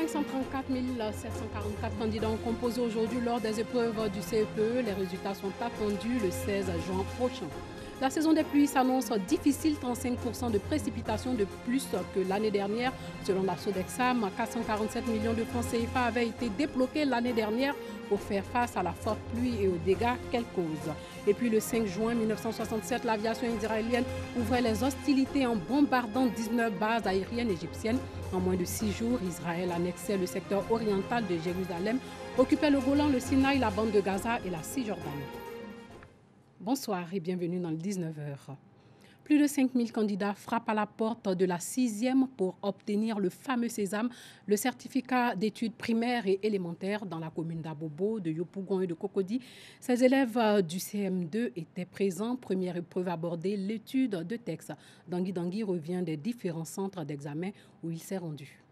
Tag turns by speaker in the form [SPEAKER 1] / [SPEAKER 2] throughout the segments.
[SPEAKER 1] 534 744 candidats ont composé aujourd'hui lors des épreuves du CEPE. Les résultats sont attendus le 16 juin prochain. La saison des pluies s'annonce difficile, 35% de précipitations de plus que l'année dernière. Selon la Sodexam, 447 millions de francs CFA avaient été débloqués l'année dernière pour faire face à la forte pluie et aux dégâts qu'elle cause. Et puis le 5 juin 1967, l'aviation israélienne ouvrait les hostilités en bombardant 19 bases aériennes égyptiennes. En moins de 6 jours, Israël annexait le secteur oriental de Jérusalem, occupait le Golan, le Sinaï, la bande de Gaza et la Cisjordanie. Bonsoir et bienvenue dans le 19h. Plus de 5000 candidats frappent à la porte de la 6e pour obtenir le fameux Sésame, le certificat d'études primaires et élémentaires dans la commune d'Abobo, de Yopougon et de Cocody. Ces élèves du CM2 étaient présents. Première épreuve abordée, l'étude de texte. Dangui Dangui revient des différents centres d'examen où il s'est rendu.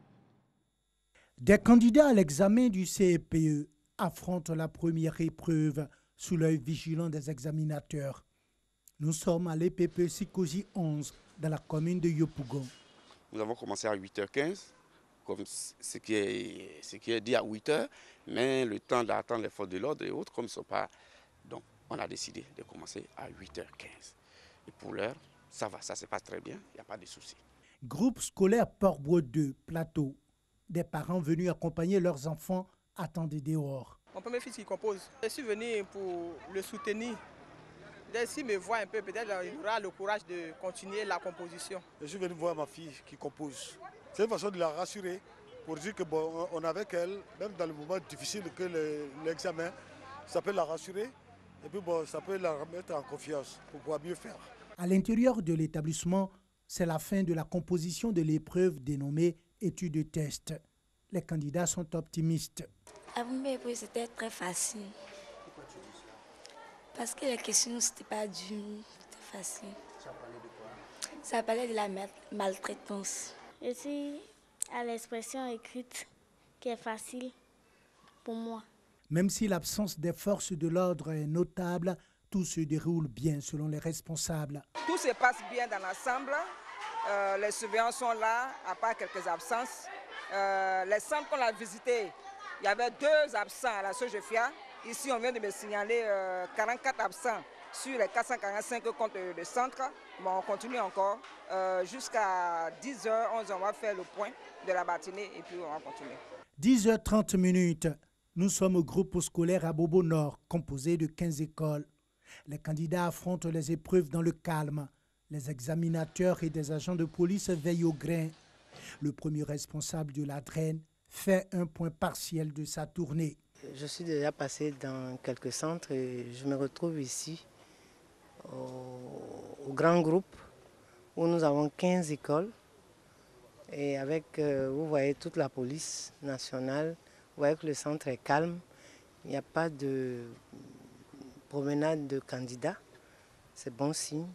[SPEAKER 2] Des candidats à l'examen du CEPE affrontent la première épreuve sous l'œil vigilant des examinateurs. Nous sommes à l'EPP Sikosi 11, dans la commune de Yopougon.
[SPEAKER 3] Nous avons commencé à 8h15, comme ce qui est dit à 8h, mais le temps d'attendre les forces de l'ordre et autres, comme ils ne sont pas... Donc, on a décidé de commencer à 8h15. Et pour l'heure, ça va, ça se passe très bien, il n'y a pas de souci.
[SPEAKER 2] Groupe scolaire Port-Brouet 2, Plateau. Des parents venus accompagner leurs enfants attendent dehors.
[SPEAKER 4] Mon premier fils qui compose. Je suis venu pour le soutenir. S'il me voit un peu, peut-être il aura le courage de continuer la composition.
[SPEAKER 5] Je suis venu voir ma fille qui compose. C'est une façon de la rassurer pour dire que bon, on est avec elle, même dans le moment difficile que l'examen, ça peut la rassurer et puis bon, ça peut la remettre en confiance pour pouvoir mieux faire.
[SPEAKER 2] À l'intérieur de l'établissement, c'est la fin de la composition de l'épreuve dénommée étude de test. Les candidats sont optimistes.
[SPEAKER 6] À mon épreuve, c'était très facile. Parce que les questions, c'était pas dur, c'était facile. Ça parlait de quoi? Ça parlait de la maltraitance.
[SPEAKER 7] Je suis à l'expression écrite qui est facile pour moi.
[SPEAKER 2] Même si l'absence des forces de l'ordre est notable, tout se déroule bien selon les responsables.
[SPEAKER 4] Tout se passe bien dans l'ensemble. Les surveillants sont là, à part quelques absences. Les centres qu'on a visités, il y avait 2 absents à la Sojefia. Ici, on vient de me signaler 44 absents sur les 445 comptes de centre. Bon, on continue encore. Jusqu'à 10h, 11h, on va faire le point de la matinée et puis on va continuer.
[SPEAKER 2] 10h30. Nous sommes au groupe scolaire à Bobo Nord, composé de 15 écoles. Les candidats affrontent les épreuves dans le calme. Les examinateurs et des agents de police veillent au grain. Le premier responsable de la draine fait un point partiel de sa tournée.
[SPEAKER 8] Je suis déjà passé dans quelques centres et je me retrouve ici au grand groupe où nous avons 15 écoles et avec, vous voyez, toute la police nationale. Vous voyez que le centre est calme, il n'y a pas de promenade de candidats, c'est bon signe.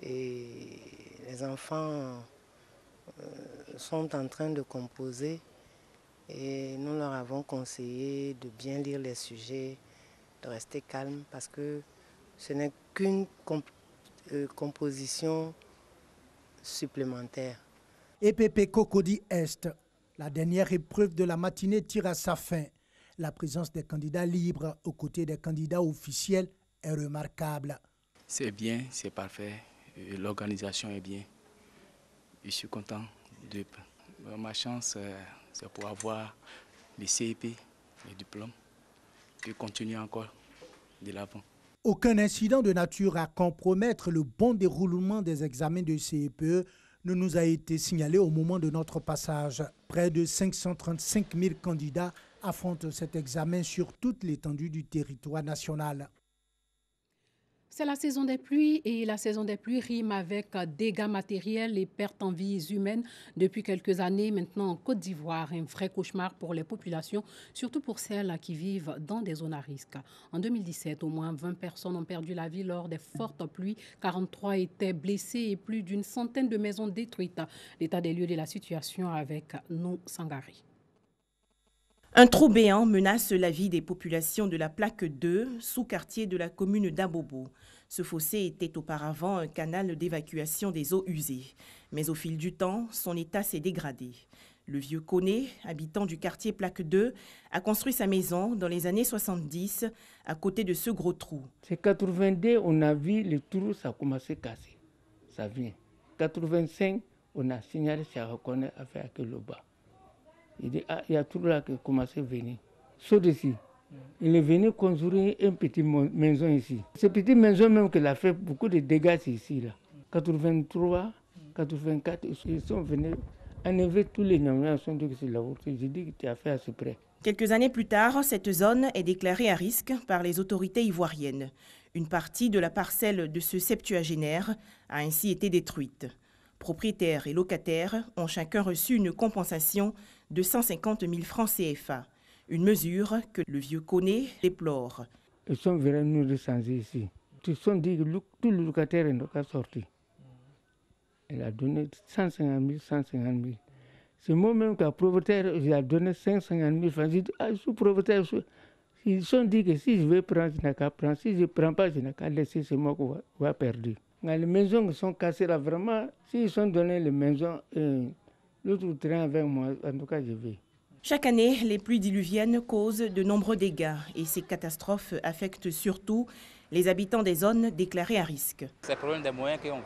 [SPEAKER 8] Et les enfants sont en train de composer et nous leur avons conseillé de bien lire les sujets, de rester calme parce que ce n'est qu'une composition supplémentaire.
[SPEAKER 2] EPP Cocody Est, la dernière épreuve de la matinée tire à sa fin. La présence des candidats libres aux côtés des candidats officiels est remarquable.
[SPEAKER 9] C'est bien, c'est parfait, l'organisation est bien. Je suis content de ma chance. C'est pour avoir les CEP, les diplômes, et continuer encore de l'avant.
[SPEAKER 2] Aucun incident de nature à compromettre le bon déroulement des examens de CEPE ne nous a été signalé au moment de notre passage. Près de 535 000 candidats affrontent cet examen sur toute l'étendue du territoire national.
[SPEAKER 1] C'est la saison des pluies et la saison des pluies rime avec dégâts matériels et pertes en vies humaines. Depuis quelques années maintenant en Côte d'Ivoire, un vrai cauchemar pour les populations, surtout pour celles qui vivent dans des zones à risque. En 2017, au moins 20 personnes ont perdu la vie lors des fortes pluies, 43 étaient blessés et plus d'une centaine de maisons détruites. L'état des lieux de la situation avec nous, Sangari.
[SPEAKER 10] Un trou béant menace la vie des populations de la plaque 2, sous-quartier de la commune d'Abobo. Ce fossé était auparavant un canal d'évacuation des eaux usées. Mais au fil du temps, son état s'est dégradé. Le vieux Koné, habitant du quartier Plaque 2, a construit sa maison dans les années 70 à côté de ce gros trou.
[SPEAKER 11] C'est 82, on a vu le trou, ça a commencé à casser. Ça vient. 85, on a signalé, ça reconnaît avec le bas. Il dit, il y a tout là qui a commencé à venir. Sauf d'ici. Il est venu construire une petite maison ici. Cette petite maison même qu'elle a fait beaucoup de dégâts ici. Là. 83, 84, ils sont venus enlever tous les noms. Ils sont dit que c'est la route. J'ai dit que tu as fait à ce près.
[SPEAKER 10] Quelques années plus tard, cette zone est déclarée à risque par les autorités ivoiriennes. Une partie de la parcelle de ce septuagénaire a ainsi été détruite. Propriétaires et locataires ont chacun reçu une compensation de 150 000 francs CFA. Une mesure que le vieux Koné déplore.
[SPEAKER 11] Ils sont venus nous recenser ici. Ils sont dit que tous les locataires sont sortis. Elle a donné 150 000, 150 000. C'est moi-même qui a propriétaire, j'ai donné 550 000 francs. J'ai dit, je suis propriétaire. Ils sont dit que si je veux prendre, je n'ai qu'à prendre. Si je ne prends pas, je n'ai qu'à laisser, c'est moi qui va perdre. Les maisons qui sont cassées là, vraiment, s'ils sont donnés les maisons, l'autre train avec moi, en tout cas, je vais.
[SPEAKER 10] Chaque année, les pluies diluviennes causent de nombreux dégâts et ces catastrophes affectent surtout les habitants des zones déclarées à risque.
[SPEAKER 12] C'est le problème des moyens qu'on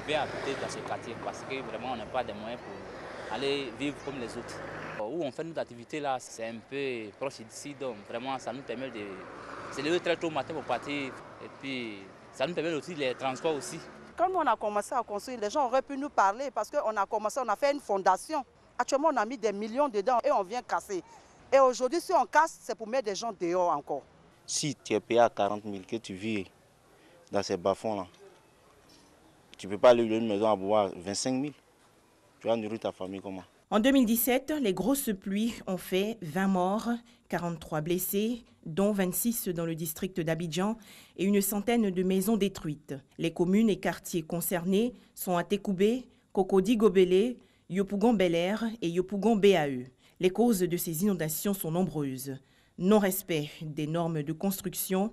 [SPEAKER 12] vient habiter dans ce quartier parce que vraiment on n'a pas de moyens pour aller vivre comme les autres. Où on fait nos activités là, c'est un peu proche d'ici, donc vraiment ça nous permet de se lever très tôt le matin pour partir et puis ça nous permet aussi les transports aussi.
[SPEAKER 13] Quand on a commencé à construire, les gens auraient pu nous parler parce qu'on a commencé, on a fait une fondation. Actuellement, on a mis des millions dedans et on vient casser. Et aujourd'hui, si on casse, c'est pour mettre des gens dehors encore.
[SPEAKER 14] Si tu es payé à 40 000, que tu vis dans ces bas-fonds-là, tu ne peux pas aller louer une maison à boire 25 000. Tu vas nourrir ta famille comment?
[SPEAKER 10] En 2017, les grosses pluies ont fait 20 morts, 43 blessés, dont 26 dans le district d'Abidjan et une centaine de maisons détruites. Les communes et quartiers concernés sont Atekoubé, Cocody-Gobélé, Yopougon-Bel-Air et Yopougon-BAE. Les causes de ces inondations sont nombreuses. Non-respect des normes de construction,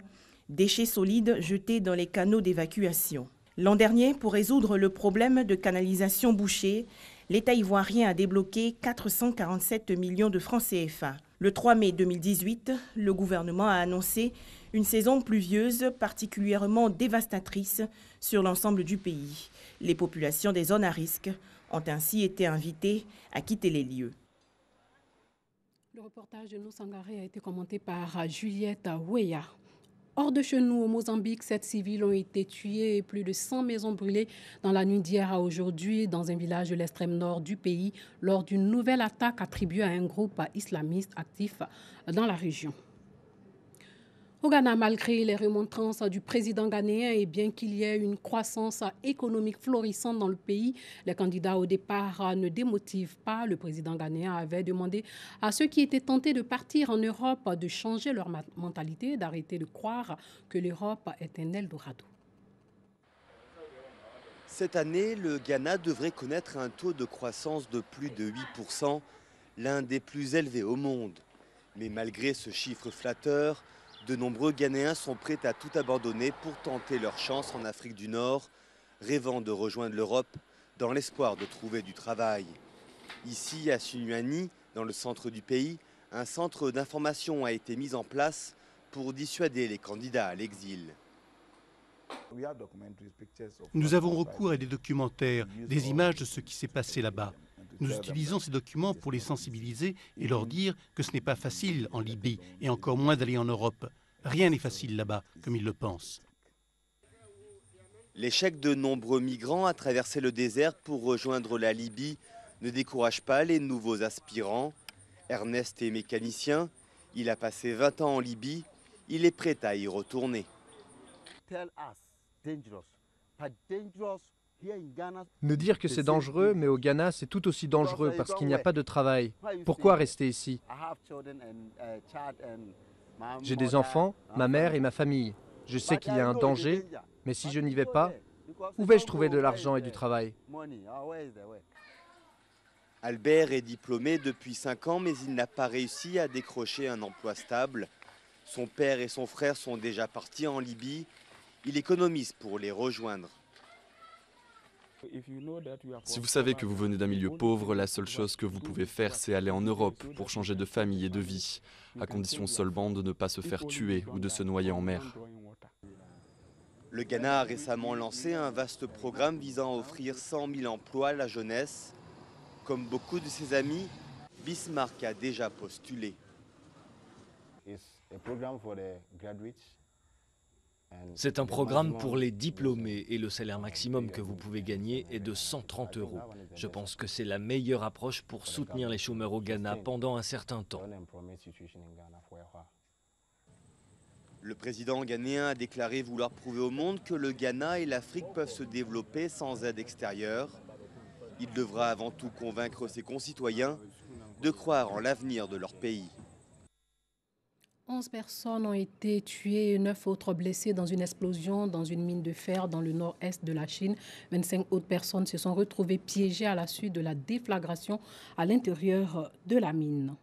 [SPEAKER 10] déchets solides jetés dans les canaux d'évacuation. L'an dernier, pour résoudre le problème de canalisation bouchée, l'État ivoirien a débloqué 447 millions de francs CFA. Le 3 mai 2018, le gouvernement a annoncé une saison pluvieuse particulièrement dévastatrice sur l'ensemble du pays. Les populations des zones à risque ont ainsi été invitées à quitter les lieux.
[SPEAKER 1] Le reportage de Sangaré a été commenté par Juliette Weya. Hors de chez nous, au Mozambique, 7 civils ont été tués et plus de 100 maisons brûlées dans la nuit d'hier à aujourd'hui dans un village de l'extrême nord du pays lors d'une nouvelle attaque attribuée à un groupe islamiste actif dans la région. Au Ghana, malgré les remontrances du président ghanéen et bien qu'il y ait une croissance économique florissante dans le pays, les candidats au départ ne démotivent pas. Le président ghanéen avait demandé à ceux qui étaient tentés de partir en Europe de changer leur mentalité, d'arrêter de croire que l'Europe est un Eldorado.
[SPEAKER 15] Cette année, le Ghana devrait connaître un taux de croissance de plus de 8%, l'un des plus élevés au monde. Mais malgré ce chiffre flatteur, de nombreux Ghanéens sont prêts à tout abandonner pour tenter leur chance en Afrique du Nord, rêvant de rejoindre l'Europe dans l'espoir de trouver du travail. Ici, à Sunyani, dans le centre du pays, un centre d'information a été mis en place pour dissuader les candidats à l'exil.
[SPEAKER 16] Nous avons recours à des documentaires, des images de ce qui s'est passé là-bas. Nous utilisons ces documents pour les sensibiliser et leur dire que ce n'est pas facile en Libye et encore moins d'aller en Europe. Rien n'est facile là-bas, comme ils le pensent.
[SPEAKER 15] L'échec de nombreux migrants à traverser le désert pour rejoindre la Libye ne décourage pas les nouveaux aspirants. Ernest est mécanicien, il a passé 20 ans en Libye, il est prêt à y retourner.
[SPEAKER 17] Me dire que c'est dangereux, mais au Ghana, c'est tout aussi dangereux parce qu'il n'y a pas de travail. Pourquoi rester ici? J'ai des enfants, ma mère et ma famille. Je sais qu'il y a un danger, mais si je n'y vais pas, où vais-je trouver de l'argent et du travail?
[SPEAKER 15] Albert est diplômé depuis 5 ans, mais il n'a pas réussi à décrocher un emploi stable. Son père et son frère sont déjà partis en Libye. Il économise pour les rejoindre.
[SPEAKER 18] Si vous savez que vous venez d'un milieu pauvre, la seule chose que vous pouvez faire, c'est aller en Europe pour changer de famille et de vie, à condition seulement de ne pas se faire tuer ou de se noyer en mer.
[SPEAKER 15] Le Ghana a récemment lancé un vaste programme visant à offrir 100 000 emplois à la jeunesse. Comme beaucoup de ses amis, Bismarck a déjà postulé.
[SPEAKER 19] C'est un programme pour les diplômés et le salaire maximum que vous pouvez gagner est de 130 €. Je pense que c'est la meilleure approche pour soutenir les chômeurs au Ghana pendant un certain temps.
[SPEAKER 15] Le président ghanéen a déclaré vouloir prouver au monde que le Ghana et l'Afrique peuvent se développer sans aide extérieure. Il devra avant tout convaincre ses concitoyens de croire en l'avenir de leur pays.
[SPEAKER 1] 11 personnes ont été tuées et 9 autres blessées dans une explosion dans une mine de fer dans le nord-est de la Chine. 25 autres personnes se sont retrouvées piégées à la suite de la déflagration à l'intérieur de la mine.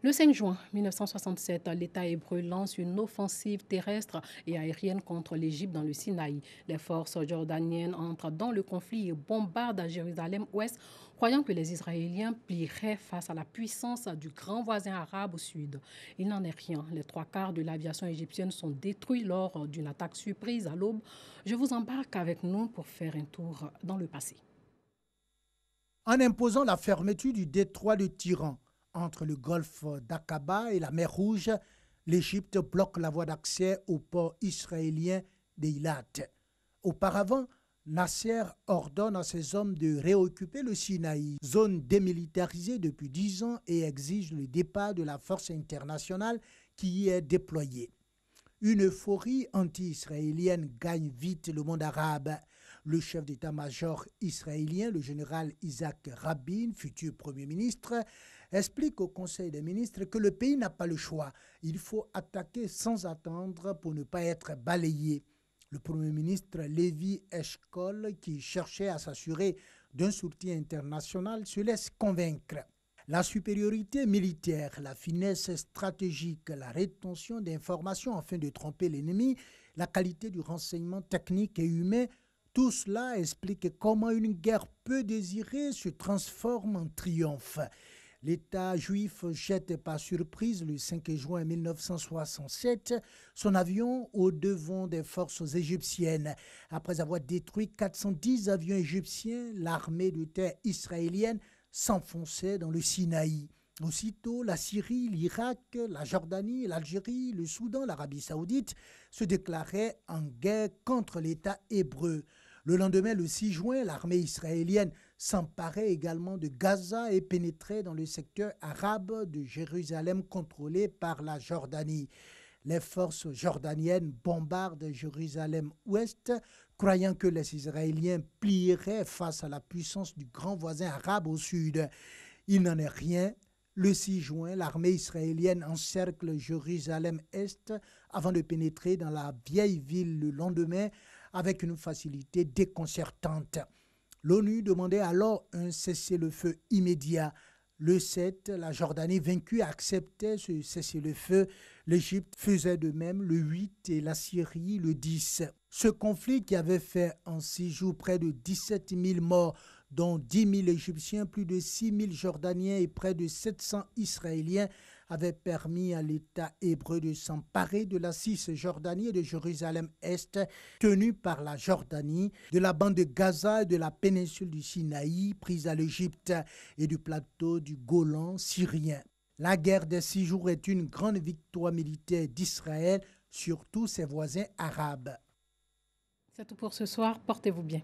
[SPEAKER 1] Le 5 juin 1967, l'État hébreu lance une offensive terrestre et aérienne contre l'Égypte dans le Sinaï. Les forces jordaniennes entrent dans le conflit et bombardent Jérusalem-Ouest, croyant que les Israéliens plieraient face à la puissance du grand voisin arabe au sud. Il n'en est rien. Les 3/4 de l'aviation égyptienne sont détruits lors d'une attaque surprise à l'aube. Je vous embarque avec nous pour faire un tour dans le passé.
[SPEAKER 2] En imposant la fermeture du détroit de Tiran, entre le golfe d'Aqaba et la mer Rouge, l'Égypte bloque la voie d'accès au port israélien d'Eilat. Auparavant, Nasser ordonne à ses hommes de réoccuper le Sinaï, zone démilitarisée depuis 10 ans, et exige le départ de la force internationale qui y est déployée. Une euphorie anti-israélienne gagne vite le monde arabe. Le chef d'état-major israélien, le général Isaac Rabin, futur Premier ministre, explique au Conseil des ministres que le pays n'a pas le choix. Il faut attaquer sans attendre pour ne pas être balayé. Le Premier ministre Lévi Eshkol, qui cherchait à s'assurer d'un soutien international, se laisse convaincre. La supériorité militaire, la finesse stratégique, la rétention d'informations afin de tromper l'ennemi, la qualité du renseignement technique et humain, tout cela explique comment une guerre peu désirée se transforme en triomphe. L'État juif jette par surprise le 5 juin 1967 son avion au devant des forces égyptiennes. Après avoir détruit 410 avions égyptiens, l'armée de terre israélienne s'enfonçait dans le Sinaï. Aussitôt, la Syrie, l'Irak, la Jordanie, l'Algérie, le Soudan, l'Arabie saoudite se déclaraient en guerre contre l'État hébreu. Le lendemain, le 6 juin, l'armée israélienne s'emparait également de Gaza et pénétrait dans le secteur arabe de Jérusalem contrôlé par la Jordanie. Les forces jordaniennes bombardent Jérusalem-Ouest, croyant que les Israéliens plieraient face à la puissance du grand voisin arabe au sud. Il n'en est rien. Le 6 juin, l'armée israélienne encercle Jérusalem-Est avant de pénétrer dans la vieille ville le lendemain avec une facilité déconcertante. L'ONU demandait alors un cessez-le-feu immédiat. Le 7, la Jordanie vaincue acceptait ce cessez-le-feu. L'Égypte faisait de même le 8 et la Syrie le 10. Ce conflit qui avait fait en 6 jours près de 17 000 morts, dont 10 000 Égyptiens, plus de 6 000 Jordaniens et près de 700 Israéliens, avait permis à l'État hébreu de s'emparer de la Cisjordanie et de Jérusalem-Est, tenue par la Jordanie, de la bande de Gaza et de la péninsule du Sinaï, prise à l'Égypte, et du plateau du Golan syrien. La guerre des 6 jours est une grande victoire militaire d'Israël sur tous ses voisins arabes.
[SPEAKER 1] C'est tout pour ce soir. Portez-vous bien.